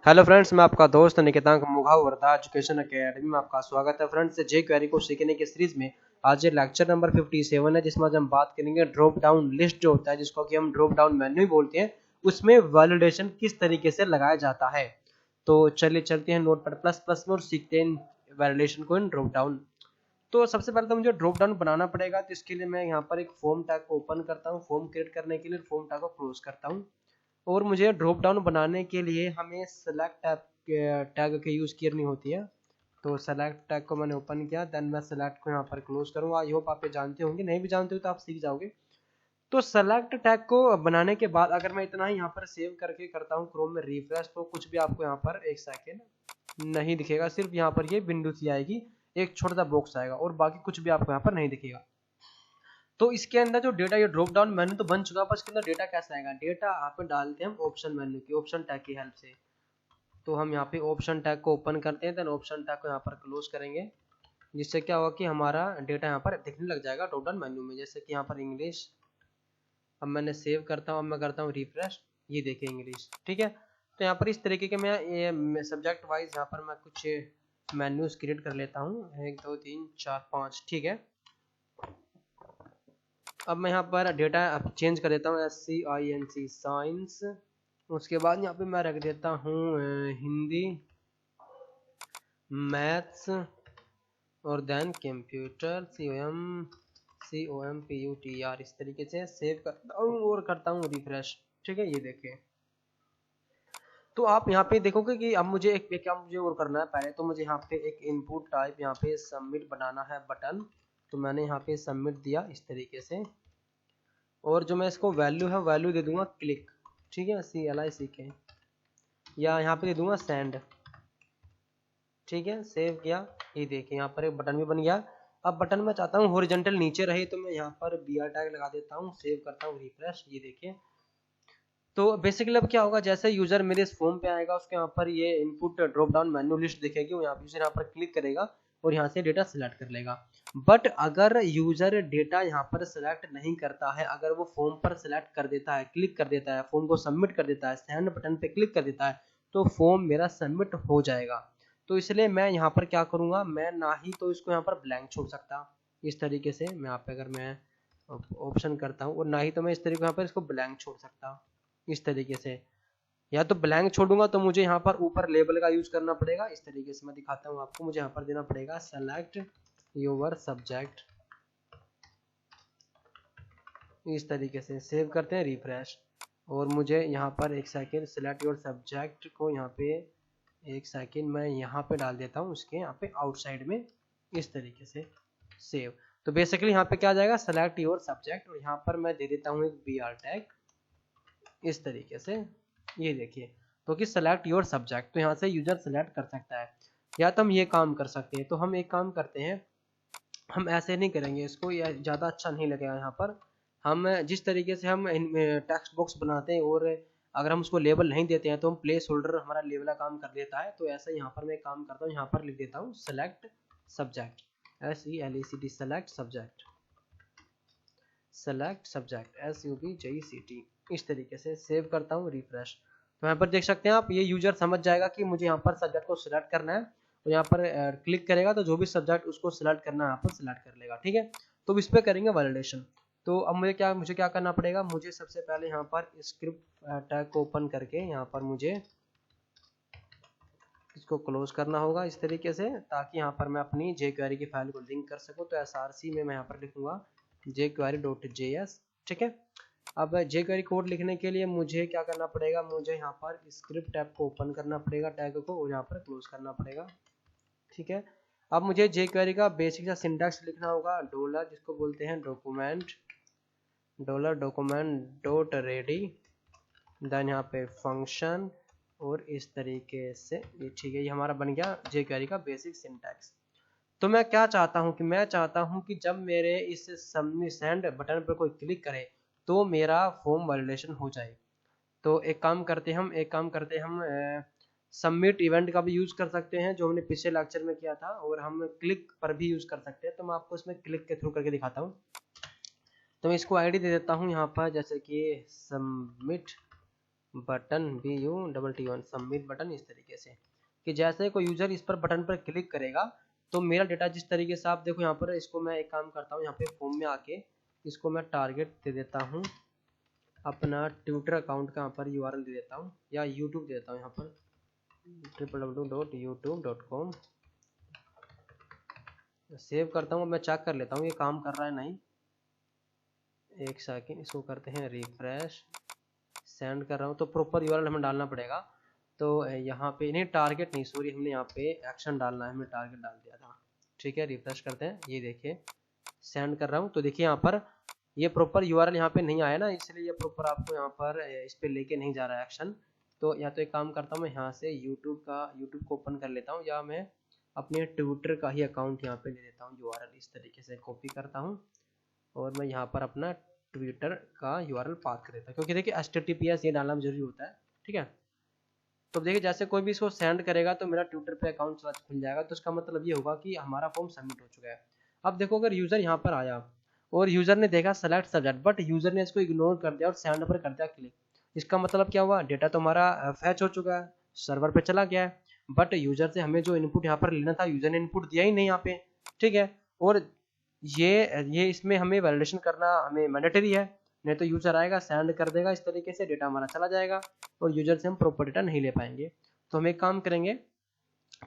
Hello friends, मैं आपका दोस्त निकेतांक मुघाव वर्धा एजुकेशन अकेडमी में आपका स्वागत है। फ्रेंड्स, जे क्वेरी को सीखने की सीरीज में आज ये लेक्चर नंबर 57 है, जिसमें आज हम बात करेंगे ड्रॉप डाउन लिस्ट जो होता है, जिसको कि हम ड्रॉप डाउन मेन्यू बोलते हैं, उसमें वैलिडेशन किस तरीके से लगाया जाता है। तो चलिए चलते हैं नोटपैड प्लस प्लस में और सीखते हैं वैलिडेशन को इन ड्रॉप डाउन। तो सबसे पहले तो मुझे ड्रॉप डाउन बनाना पड़ेगा, तो इसके लिए मैं यहाँ पर एक फॉर्म टैग को ओपन करता हूँ। फॉर्म क्रिएट करने के लिए फॉर्म टैग को क्लोज करता हूँ और मुझे ड्रॉप डाउन बनाने के लिए हमें सेलेक्ट टैग की यूज़ करनी होती है। तो सेलेक्ट टैग को मैंने ओपन किया, देन मैं सेलेक्ट को यहाँ पर क्लोज करूँगा। आई होप आप ये जानते होंगे, नहीं भी जानते हो तो आप सीख जाओगे। तो सेलेक्ट टैग को बनाने के बाद अगर मैं इतना ही यहाँ पर सेव करके करता हूँ क्रोम में रिफ्रेश, तो कुछ भी आपको यहाँ पर एक सेकेंड नहीं दिखेगा। सिर्फ यहाँ पर ये विंडो सी आएगी, एक छोटा सा बॉक्स आएगा और बाकी कुछ भी आपको यहाँ पर नहीं दिखेगा। तो इसके अंदर जो डेटा, ये ड्रॉप डाउन मेन्यू तो बन चुका है, पर इसके अंदर डेटा कैसा आएगा? डेटा यहाँ पे डालते हैं हम ऑप्शन मेन्यू की, ऑप्शन टैग की हेल्प से। तो हम यहाँ पे ऑप्शन टैग को ओपन करते हैं, देन ऑप्शन टैग को यहाँ पर क्लोज करेंगे, जिससे क्या होगा कि हमारा डेटा यहाँ पर दिखने लग जाएगा ड्रॉप डाउन मेन्यू में। जैसे कि यहाँ पर इंग्लिश, अब मैंने सेव करता हूँ, अब मैं करता हूँ रिफ्रेश, ये देखिए इंग्लिश, ठीक है। तो यहाँ पर इस तरीके के मैं सब्जेक्ट वाइज यहाँ पर मैं कुछ मेन्यूज क्रिएट कर लेता हूँ, 1 2 3 4 5, ठीक है। अब मैं यहाँ पर डेटा चेंज कर देता हूँ, SCINC साइंस। उसके बाद यहाँ पे मैं रख देता हूँ हिंदी, मैथ्स और देन कंप्यूटर, COMPUTR। इस तरीके से सेव करता हूँ और करता हूँ रिफ्रेश, ठीक है। ये देखिए, तो आप यहाँ पे देखोगे कि अब मुझे एक क्या मुझे और करना है। पहले तो मुझे यहाँ पे एक इनपुट टाइप यहाँ पे सबमिट बनाना है बटन, तो मैंने यहाँ पे सबमिट दिया इस तरीके से। और जो मैं इसको वैल्यू है, वैल्यू दे दूंगा क्लिक, ठीक है, CLICK, या यहाँ पे दे दूंगा सेंड, ठीक है। सेव किया, ये देखिए यहाँ पर एक बटन भी बन गया। अब बटन मैं चाहता हूँ हॉरिजॉन्टल नीचे रहे, तो मैं यहाँ पर BR टैग लगा देता हूँ, सेव करता हूँ रिफ्रेश, ये देखिए। तो बेसिकली अब क्या होगा, जैसे यूजर मेरे इस फॉर्म पे आएगा, उसके यहाँ पर ये input drop down menu list दिखेगी, वो यूजर यहाँ पर क्लिक करेगा और यहाँ से डेटा सिलेक्ट कर लेगा। बट अगर यूजर डेटा यहाँ पर सिलेक्ट नहीं करता है, अगर वो फॉर्म पर सिलेक्ट कर देता है, क्लिक कर देता है, फॉर्म को सबमिट कर देता है, सेंड बटन पे क्लिक कर देता है, तो फॉर्म मेरा सबमिट हो जाएगा। तो इसलिए मैं यहाँ पर क्या करूँगा, मैं ना ही तो इसको यहाँ पर ब्लैंक छोड़ सकता, इस तरीके से मैं यहाँ पे अगर मैं ऑप्शन करता हूँ, और ना ही तो मैं इस तरीके यहाँ पर इसको ब्लैंक छोड़ सकता, इस तरीके से। या तो ब्लैंक छोड़ूंगा तो मुझे यहाँ पर ऊपर लेबल का यूज करना पड़ेगा, इस तरीके से मैं दिखाता हूँ आपको। मुझे यहाँ पर देना पड़ेगा सेलेक्ट योर सब्जेक्ट, इस तरीके से। सेव करते हैं रिफ्रेश, और मुझे यहाँ पर एक सेकेंड सेलेक्ट योर सब्जेक्ट को यहाँ पे एक सेकेंड मैं यहाँ पे डाल देता हूँ, उसके यहाँ पे आउटसाइड में, इस तरीके से। सेव। तो बेसिकली यहाँ पे क्या आ जाएगा, सेलेक्ट योर सब्जेक्ट, और यहाँ पर मैं दे देता हूँ एक BR टैग, इस तरीके से। ये देखिए, तो कि सेलेक्ट योर सब्जेक्ट, तो यहाँ से यूजर सेलेक्ट कर सकता है। या तो हम ये काम कर सकते हैं, तो हम एक काम करते हैं, हम ऐसे नहीं करेंगे इसको, ये ज़्यादा अच्छा नहीं लगेगा। यहाँ पर हम जिस तरीके से हम टेक्स्ट बॉक्स बनाते हैं और अगर हम उसको लेबल नहीं देते हैं, तो हम प्लेस होल्डर हमारा लेबल का काम कर देता है। तो ऐसा यहाँ पर मैं काम करता हूँ, यहाँ पर लिख देता हूँ select subject, SELECT, select subject, select subject, SUBJECT, इस तरीके से। सेव करता हूँ रिफ्रेश, तो यहाँ पर देख सकते हैं आप, ये यूजर समझ जाएगा कि मुझे यहाँ पर सब्जेक्ट को सिलेक्ट करना है, तो यहाँ पर क्लिक करेगा, तो जो भी सब्जेक्ट उसको सिलेक्ट करना है यहाँ पर सिलेक्ट कर लेगा, ठीक है। तो इस पर करेंगे वैलिडेशन। तो अब मुझे क्या करना पड़ेगा, मुझे सबसे पहले यहाँ पर स्क्रिप्ट टैग को ओपन करके यहाँ पर मुझे इसको क्लोज करना होगा इस तरीके से, ताकि यहाँ पर मैं अपनी jQuery की फाइल को लिंक कर सकूँ। तो src में मैं यहाँ पर लिखूंगा jQuery.js, ठीक है। अब jQuery कोड लिखने के लिए मुझे क्या करना पड़ेगा, मुझे यहाँ पर स्क्रिप्ट टैब को ओपन करना पड़ेगा, टैग को, और यहाँ पर क्लोज करना पड़ेगा, ठीक है। अब मुझे jQuery का बेसिक सा सिंटैक्स लिखना होगा, डॉलर, जिसको बोलते हैं डॉक्यूमेंट, $.ready, देन यहाँ पे फंक्शन, और इस तरीके से, ये ठीक है। ये हमारा बन गया jQuery का बेसिक सिंटैक्स। तो मैं क्या चाहता हूँ कि मैं चाहता हूँ कि जब मेरे इस सेंड बटन पर कोई क्लिक करे, तो मेरा फॉर्म वैलिडेशन हो जाए। तो एक काम करते हम सबमिट इवेंट का भी यूज कर सकते हैं, जो हमने पिछले लेक्चर में किया था, और हम क्लिक पर भी यूज कर सकते हैं। तो मैं आपको इसमें क्लिक के थ्रू करके दिखाता हूँ। तो मैं इसको आईडी दे देता हूँ यहाँ पर, जैसे कि submit button BUTTON submit button, इस तरीके से कि जैसे कोई यूजर इस पर बटन पर क्लिक करेगा तो मेरा डेटा जिस तरीके से आप देखो यहाँ पर, इसको मैं एक काम करता हूँ, यहाँ पे फॉर्म में आके इसको मैं टारगेट दे देता हूँ, अपना ट्विटर अकाउंट का यहाँ पर URL दे देता हूँ या यूट्यूब दे देता हूँ, यहाँ पर www.youtube.com सेव करता हूँ। मैं चेक कर लेता हूँ ये काम कर रहा है नहीं, एक सेकंड, इसको करते हैं रिफ्रेश, सेंड कर रहा हूँ। तो प्रॉपर URL हमें डालना पड़ेगा। तो यहाँ पे नहीं, टारगेट नहीं, सॉरी, हमने यहाँ पे एक्शन डालना है, हमने टारगेट डाल दिया था। ठीक है, रिफ्रेश करते हैं, ये देखिए सेंड कर रहा हूँ। तो देखिए यहाँ पर ये प्रॉपर URL यहाँ पे नहीं आया ना, इसलिए ये प्रॉपर आपको यहाँ पर इस पे लेके नहीं जा रहा है एक्शन। तो या तो एक काम करता हूँ, मैं यहाँ से यूट्यूब को ओपन कर लेता हूँ, या मैं अपने ट्विटर का ही अकाउंट यहाँ पे ले लेता हूँ URL, इस तरीके से कॉपी करता हूँ और मैं यहाँ पर अपना ट्विटर का URL पास कर देता हूँ, क्योंकि देखिए HTTPS ये डालना जरूरी होता है। ठीक है, तो देखिए जैसे कोई भी इसको सेंड करेगा तो मेरा ट्विटर पे अकाउंट खुल जाएगा, तो इसका मतलब ये होगा कि हमारा फॉर्म सबमिट हो चुका है। अब देखो, अगर यूजर यहाँ पर आया और यूजर ने देखा सेलेक्ट सब्जेक्ट, बट यूजर ने इसको इग्नोर कर दिया और सेंड पर कर दिया क्लिक, इसका मतलब क्या हुआ, डेटा तो हमारा फैच हो चुका है, सर्वर पे चला गया है, बट यूजर से हमें जो इनपुट यहाँ पर लेना था यूजर ने इनपुट दिया ही नहीं यहाँ पे। ठीक है, और ये इसमें हमें वैलिडेशन करना हमें मैंडेटरी है, नहीं तो यूजर आएगा सेंड कर देगा, इस तरीके से डेटा हमारा चला जाएगा और यूजर से हम प्रॉपर डेटा नहीं ले पाएंगे। तो हम एक काम करेंगे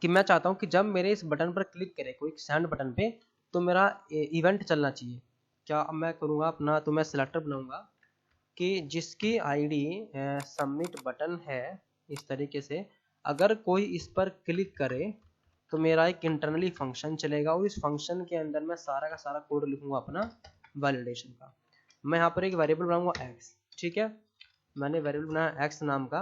कि मैं चाहता हूं कि जब मेरे इस बटन पर क्लिक करे कोई सेंड बटन पे, तो मेरा इवेंट चलना चाहिए। क्या अब मैं करूंगा अपना, तो मैं सिलेक्टर बनाऊंगा कि जिसकी आईडी सबमिट बटन है, इस तरीके से अगर कोई इस पर क्लिक करे तो मेरा एक इंटरनली फंक्शन चलेगा और इस फंक्शन के अंदर मैं सारा का सारा कोड लिखूंगा अपना वैलिडेशन का। मैं यहाँ पर एक वेरिएबल बनाऊंगा x। ठीक है, मैंने वेरिएबल बनाया x नाम का।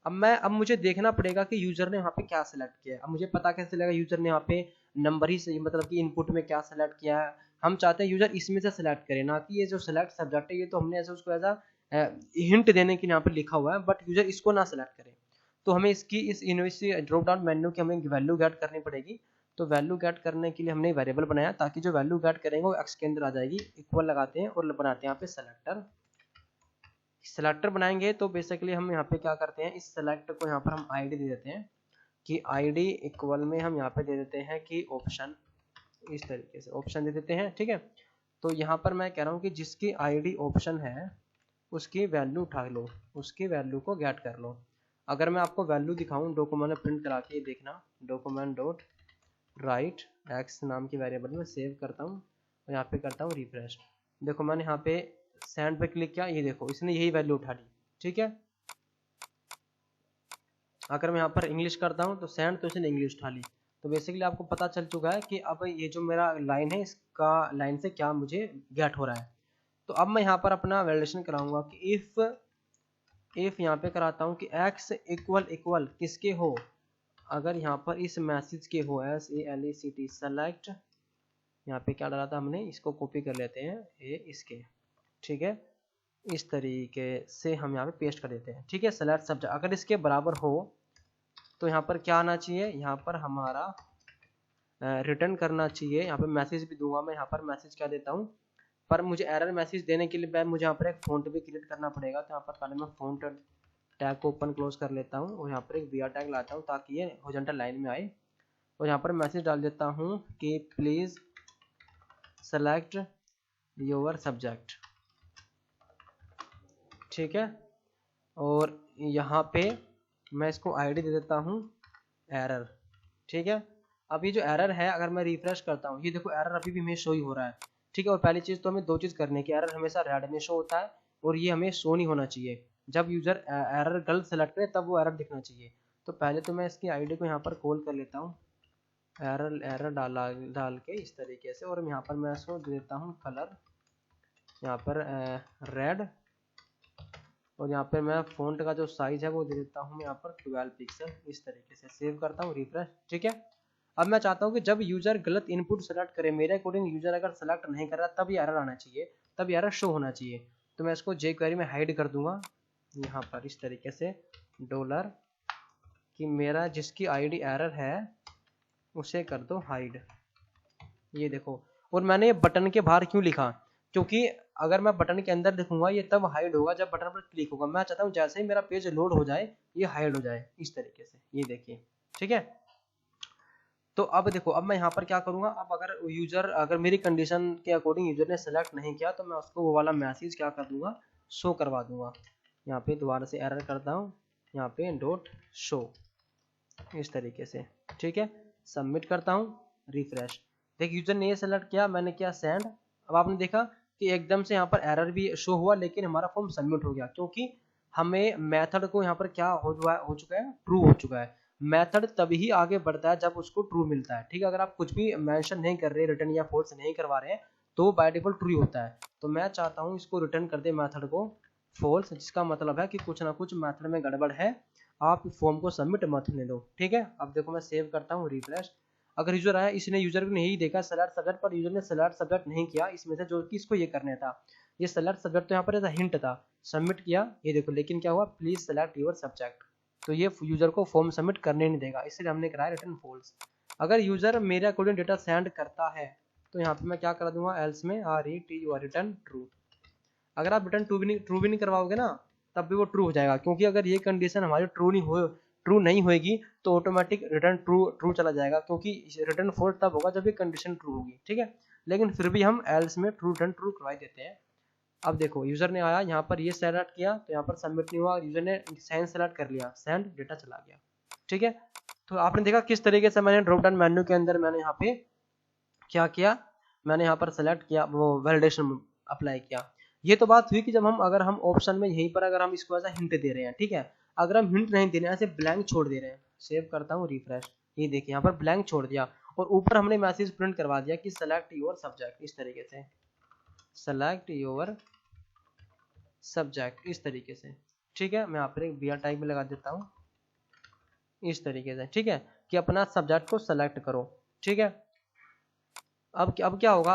अब मुझे देखना पड़ेगा कि यूजर ने यहाँ पे क्या सिलेक्ट किया है। अब मुझे पता कैसे चलेगा यूजर ने यहाँ पे नंबर ही से, मतलब कि इनपुट में क्या सिलेक्ट किया है। हम चाहते हैं यूजर इसमें से सिलेक्ट करे, ना कि ये जो सिलेक्ट सब्जेक्ट है ये तो हमने ऐसे उसको ऐसा हिंट देने के लिए यहाँ पे लिखा हुआ है, बट यूजर इसको ना सिलेक्ट करे। तो हमें इसकी इस यूनिवर्सिटी ड्रॉप डाउन मेन्यू की हमें वैल्यू गेट करनी पड़ेगी। तो वैल्यू गेट करने के लिए हमने वेरिएबल बनाया ताकि जो वैल्यू गेट करेंगे वो एक्स के अंदर आ जाएगी। इक्वल लगाते हैं और बनाते हैं यहाँ पे सेलेक्टर बनाएंगे। तो बेसिकली हम यहाँ पे क्या करते हैं, इस सेलेक्ट को यहाँ पर हम आईडी दे देते हैं कि आईडी इक्वल में हम यहाँ पे दे देते हैं कि ऑप्शन, इस तरीके से ऑप्शन दे देते हैं। ठीक है, तो यहाँ पर मैं कह रहा हूँ कि जिसकी आईडी ऑप्शन है उसकी वैल्यू उठा लो, उसकी वैल्यू को गेट कर लो। अगर मैं आपको वैल्यू दिखाऊं डॉक्यूमेंट में प्रिंट करा के, देखना डॉक्यूमेंट डॉट राइट एक्स नाम की वेरिएबल में सेव करता हूँ और यहाँ पे करता हूँ रिफ्रेश। देखो मैंने यहाँ पे सेंड पे क्लिक किया, ये देखो इसने यही वैल्यू उठा ली। ठीक है, अगर मैं यहाँ पर इंग्लिश करता हूँ तो सेंड, तो इसने इंग्लिश उठा ली। तो बेसिकली आपको पता चल चुका है कि अब ये जो मेरा लाइन है इसका लाइन से क्या मुझे गेट हो रहा है। तो अब मैं यहाँ पर अपना वैलिडेशन कराऊंगा कि इफ यहाँ पे कराता हूँ कि x इक्वल इक्वल किसके हो, अगर यहाँ पर इस मैसेज के हो SALECT सेलेक्ट, यहाँ पे क्या डाला था हमने, इसको कॉपी कर लेते हैं ये इसके। ठीक है, इस तरीके से हम यहाँ पे पेस्ट कर देते हैं। ठीक है, सेलेक्ट सब्जेक्ट अगर इसके बराबर हो तो यहाँ पर क्या आना चाहिए, यहाँ पर हमारा रिटर्न करना चाहिए। यहाँ पे मैसेज भी दूंगा मैं, यहाँ पर मैसेज क्या देता हूँ, पर मुझे एरर मैसेज देने के लिए मुझे यहाँ पर एक फॉन्ट भी क्रिएट करना पड़ेगा। तो यहाँ पर पहले मैं फॉन्ट टैग को ओपन क्लोज कर लेता हूँ और यहाँ पर एक BR टैग लाता हूँ ताकि ये हॉरिजॉन्टल लाइन में आए। और यहाँ पर मैसेज डाल देता हूँ कि प्लीज सेलेक्ट योर सब्जेक्ट। ठीक है, और यहाँ पे मैं इसको आईडी दे देता हूँ एरर। ठीक है, अब ये जो एरर है अगर मैं रिफ्रेश करता हूँ, ये देखो एरर अभी भी हमें शो ही हो रहा है। ठीक है, और पहली चीज़ तो हमें दो चीज़ करनी है कि एरर हमेशा रेड में शो होता है और ये हमें शो नहीं होना चाहिए। जब यूजर एरर गलत सेलेक्ट करे तब वो एरर दिखना चाहिए। तो पहले तो मैं इसकी आईडी को यहाँ पर कॉल कर लेता हूँ, एरर डाल के इस तरीके से, और यहाँ पर मैं इसको दे देता हूँ कलर यहाँ पर रेड, और यहाँ पे मैं फ़ॉन्ट का जो साइज है वो दे देता हूँ मैं यहाँ पर 12 पिक्सल। इस तरीके से सेव करता हूँ, रिफ्रेश। ठीक है, अब मैं चाहता हूँ कि जब यूजर गलत इनपुट सेलेक्ट करे, मेरे अकॉर्डिंग यूजर अगर सेलेक्ट नहीं कर रहा तब ये एरर आना चाहिए, तब ये एरर शो होना चाहिए। तो मैं इसको jQuery में हाइड कर दूंगा यहाँ पर इस तरीके से डॉलर कि मेरा जिसकी आईडी एरर है उसे कर दो हाइड। ये देखो, और मैंने ये बटन के बाहर क्यों लिखा, क्योंकि अगर मैं बटन के अंदर देखूंगा ये तब हाइड होगा जब बटन पर क्लिक होगा। मैं चाहता हूँ जैसे ही मेरा पेज लोड हो जाए ये हाइड हो जाए इस तरीके से, ये देखिए, ठीक है। तो अब देखो, अब मैं यहाँ पर क्या करूंगा, अब अगर यूजर अगर मेरी कंडीशन के अकॉर्डिंग यूजर ने सेलेक्ट नहीं किया तो मैं उसको वो वाला मैसेज क्या कर दूंगा, शो करवा दूंगा। यहाँ पे दोबारा से एरर करता हूँ, यहाँ पे डॉट शो इस तरीके से, ठीक है। सबमिट करता हूँ, रिफ्रेश। देख यूजर ने ये सेलेक्ट किया, मैंने किया सेंड। अब आपने देखा कि एकदम से यहाँ पर एरर भी शो हुआ लेकिन हमारा फॉर्म सबमिट हो गया, क्योंकि हमें मेथड को यहाँ पर क्या हो चुका है, ट्रू हो चुका है। मेथड तभी आगे बढ़ता है जब उसको ट्रू मिलता है, ठीक है। अगर आप कुछ भी मेंशन नहीं कर रहे, रिटर्न या फॉल्स नहीं करवा रहे हैं तो बाय डिफॉल्ट ट्रू होता है। तो मैं चाहता हूँ इसको रिटर्न कर दे मेथड को फॉल्स, जिसका मतलब है कि कुछ ना कुछ मेथड में गड़बड़ है, आप फॉर्म को सबमिट मत होने दो, ठीक है। अब देखो मैं सेव करता हूँ, रिफ्रेश। अगर यूजर आया, इसने यूजर ने यही देखा सेलेक्ट सब्जेक्ट, पर यूजर ने सेलेक्ट सब्जेक्ट नहीं किया इसमें से जो कि इसको ये करना था। ये सेलेक्ट सब्जेक्ट तो यहाँ पर ऐसा हिंट था, सबमिट किया, ये देखो, लेकिन क्या हुआ, प्लीज सेलेक्ट योर सब्जेक्ट। तो ये यूजर को फॉर्म सबमिट करने नहीं देगा, इसलिए हमने कराया रिटर्न फॉल्स। अगर यूजर मेरे अकॉर्डिंग डेटा सेंड करता है तो यहाँ पे मैं क्या कर दूंगा, एल्स में रिटर्न ट्रू। अगर आप रिटर्न ट्रू भी नहीं करवाओगे ना तब भी वो ट्रू हो जाएगा, क्योंकि अगर ये कंडीशन हमारी ट्रू नहीं होगी तो ऑटोमेटिक रिटर्न ट्रू चला जाएगा, क्योंकि रिटर्न फॉल्स तब होगा जब ये कंडीशन ट्रू होगी, ठीक है। लेकिन फिर भी हम एल्स में रिटर्न ट्रू करवा देते हैं। अब देखो यूजर ने आया, यहाँ पर ये सेलेक्ट किया तो यहाँ पर सबमिट नहीं हुआ, यूजर ने सेंड सेलेक्ट कर लिया, सेंड डेटा चला गया, ठीक है। तो आपने देखा किस तरीके से मैंने ड्रॉप डाउन मेन्यू के अंदर मैंने यहाँ पे क्या किया, मैंने यहाँ पर सेलेक्ट किया, वो वैलिडेशन अप्लाई किया। ये तो बात हुई कि जब हम अगर हम ऑप्शन में यहीं पर अगर हम इसको ऐसा हिंट दे रहे हैं, ठीक है। अगर हम हिंट नहीं दे रहे हैं, ऐसे ब्लैंक छोड़ दे रहे हैं, सेव करता हूँ, रिफ्रेश, ये देखिए यहाँ पर ब्लैंक छोड़ दिया और ऊपर हमने मैसेज प्रिंट करवा दिया कि सेलेक्ट योर सब्जेक्ट, इस तरीके से सेलेक्ट योर सब्जेक्ट, इस तरीके से, ठीक है। मैं यहाँ पर एक BR टाइप में लगा देता हूँ इस तरीके से, ठीक है, कि अपना सब्जेक्ट को सेलेक्ट करो, ठीक है। अब क्या होगा,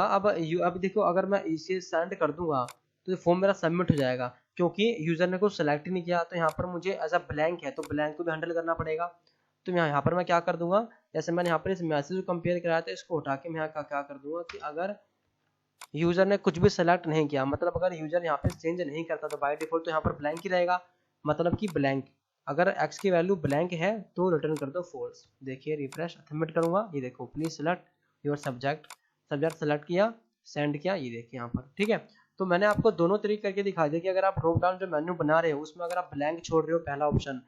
अब देखो अगर मैं इसे सेंड कर दूंगा तो फॉर्म मेरा सबमिट हो जाएगा, क्योंकि यूजर ने कुछ सेलेक्ट नहीं किया। तो यहाँ पर मुझे ऐसा ब्लैंक है तो ब्लैंक को भी हैंडल करना पड़ेगा। तो यहाँ पर मैं क्या कर दूंगा, जैसे मैंने यहाँ पर इस मैसेज को कंपेयर कराया था, इसको उठा के मैं यहाँ क्या कर दूंगा कि अगर यूजर ने कुछ भी सेलेक्ट नहीं किया, मतलब अगर यूजर यहाँ पे चेंज नहीं करता तो बाय डिफॉल्ट तो यहाँ पर ब्लैंक ही रहेगा, मतलब कि ब्लैंक। अगर x की वैल्यू ब्लैंक है तो रिटर्न कर दो फॉल्स। देखिए रिफ्रेश सबमिट करूंगा, ये देखो please select your subject select किया, सेंड किया, ये देखिए यहाँ पर, ठीक है। तो मैंने आपको दोनों तरीके करके दिखा दिया कि अगर आप ड्रॉप डाउन जो मेन्यू बना रहे हो उसमें अगर आप ब्लैंक छोड़ रहे हो पहला ऑप्शन,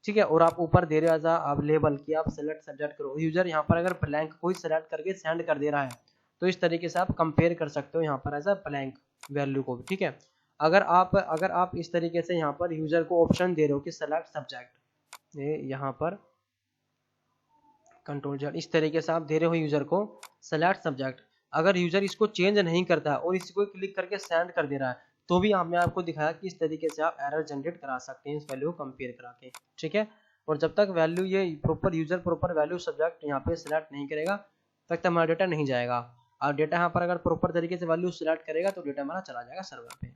ठीक है, और आप ऊपर दे रहे हो आप लेबल की आप सेलेक्ट सब्जेक्ट करो, यूजर यहाँ पर अगर ब्लैंक कोई सेलेक्ट करके सेंड कर दे रहा है तो इस तरीके से आप कंपेयर कर सकते हो यहाँ पर एज अ ब्लैंक वैल्यू को भी, ठीक है। अगर आप इस तरीके से यहाँ पर यूजर को ऑप्शन दे रहे हो कि सेलेक्ट सब्जेक्ट, यहाँ पर कंट्रोल Z, इस तरीके से आप दे रहे हो यूजर को सेलेक्ट सब्जेक्ट, अगर यूजर इसको चेंज नहीं करता और इसको क्लिक करके सेंड कर दे रहा है तो भी हमने आपको दिखाया कि इस तरीके से आप एरर जनरेट करा सकते हैं इस वैल्यू को कंपेयर करा के, ठीक है। और जब तक वैल्यू ये यूजर प्रॉपर वैल्यू सब्जेक्ट यहाँ पे सिलेक्ट नहीं करेगा तब तक हमारा डेटा नहीं जाएगा। और डेटा यहाँ पर अगर प्रॉपर तरीके से वैल्यू सिलेक्ट करेगा तो डेटा हमारा चला जाएगा सर्वर पे।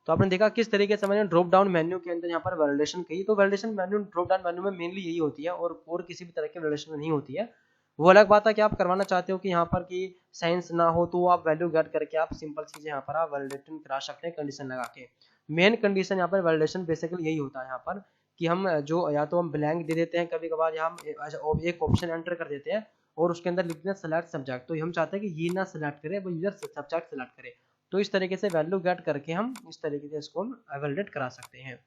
तो आपने देखा किस तरीके से मैंने ड्रॉप डाउन मेन्यू के अंदर यहाँ पर वैलिडेशन कही। तो validation menu drop down menu में मेनली यही होती है और किसी भी तरह की वैलिडेशन में नहीं होती है। वो अलग बात है कि आप करवाना चाहते हो कि यहाँ पर की साइंस ना हो तो आप वैल्यू गेट करके आप सिंपल चीजें यहाँ पर आप वैलिडेशन करा सकते हैं कंडीशन लगा के। मेन कंडीशन यहाँ पर वैलिडेशन बेसिकली यही होता है यहाँ पर कि हम जो या तो हम ब्लैंक दे देते हैं, कभी कभार हम एक ऑप्शन एंटर कर देते हैं और उसके अंदर लिखते हैं सेलेक्ट सब्जेक्ट, तो हम चाहते हैं कि ये ना सेलेक्ट करे वो यूजर सब्जेक्ट सेलेक्ट करे। तो इस तरीके से वैल्यू गेट करके हम इस तरीके से इसको वैलिडेट करा सकते हैं।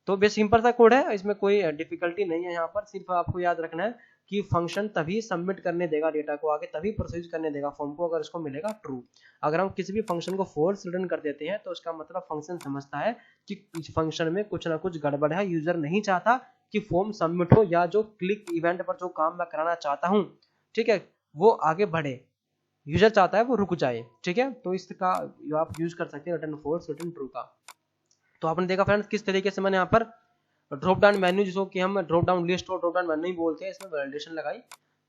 तो बेस सिंपल सा कोड है, इसमें कोई डिफिकल्टी नहीं है। यहाँ पर सिर्फ आपको याद रखना है कि फंक्शन तभी सबमिट करने देगा डेटा को आगे, तभी प्रोसीड करने देगा फॉर्म को अगर उसको मिलेगा ट्रू। अगर हम किसी भी फंक्शन को फॉल्स रिटर्न कर देते हैं तो उसका मतलब फंक्शन समझता है कि इस फंक्शन में कुछ ना कुछ गड़बड़ है, यूजर नहीं चाहता कि फॉर्म सबमिट हो या जो क्लिक इवेंट पर जो काम मैं कराना चाहता हूँ, ठीक है, वो आगे बढ़े, यूजर चाहता है वो रुक जाए, ठीक है। तो इसका आप यूज कर सकते हैं रिटर्न फॉल्स रिटर्न ट्रू का। तो आपने देखा फ्रेंड्स किस तरीके से मैंने यहाँ पर ड्रॉप डाउन मेन्यू जिसको कि हम ड्रॉप डाउन लिस्ट और ड्रॉप डाउन मेन्यू ही बोलते हैं, इसमें वैलिडेशन लगाई।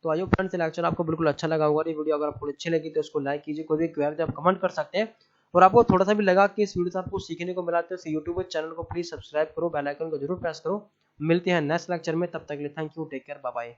तो आइए फ्रेंड्स लेक्चर आपको बिल्कुल अच्छा लगा होगा, ये वीडियो अगर आपको अच्छी लगी तो इसको लाइक कीजिए, कोई भी क्वेरी आप कमेंट कर सकते हैं। और आपको थोड़ा सा भी लगा कि इस वीडियो से आपको सीखने को मिला तो यूट्यूब चैनल को प्लीज सब्सक्राइब करो, बेल आइकन को जरूर प्रेस करो। मिलते हैं नेक्स्ट लेक्चर में, तब तक के लिए thank you, take care, bye bye.